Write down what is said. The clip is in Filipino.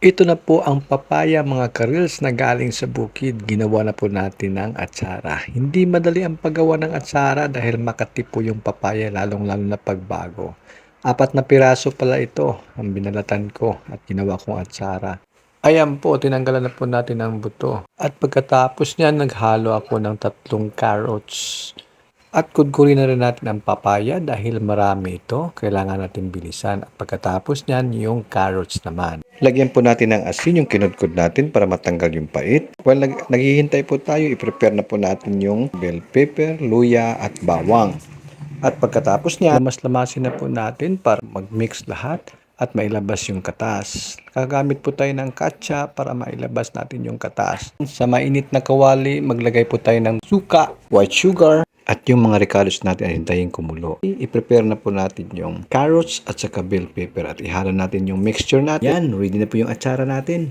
Ito na po ang papaya mga karils na galing sa bukid. Ginawa na po natin ng atsara. Hindi madali ang paggawa ng atsara dahil makati po yung papaya lalong-lalo na pagbago. 4 na piraso pala ito ang binalatan ko at ginawa kong atsara. Ayan po, tinanggalan na po natin ang buto. At pagkatapos niyan, naghalo ako ng 3 carrots. At kudkurin na rin natin ang papaya dahil marami ito. Kailangan natin bilisan. At pagkatapos niyan, yung carrots naman. Lagyan po natin ng asin yung kinudkod natin para matanggal yung pait. While naghihintay po tayo, i-prepare na po natin yung bell pepper, luya at bawang. At pagkatapos niya, lamas-lamasin na po natin para mag-mix lahat at mailabas yung katas. Gagamit po tayo ng katsa para mailabas natin yung katas. Sa mainit na kawali, maglagay po tayo ng suka, white sugar, at yung mga ricados natin ay hintayin kumulo. I-prepare na po natin yung carrots at saka bell pepper at ihalo natin yung mixture natin. Yan, ready na po yung atsara natin.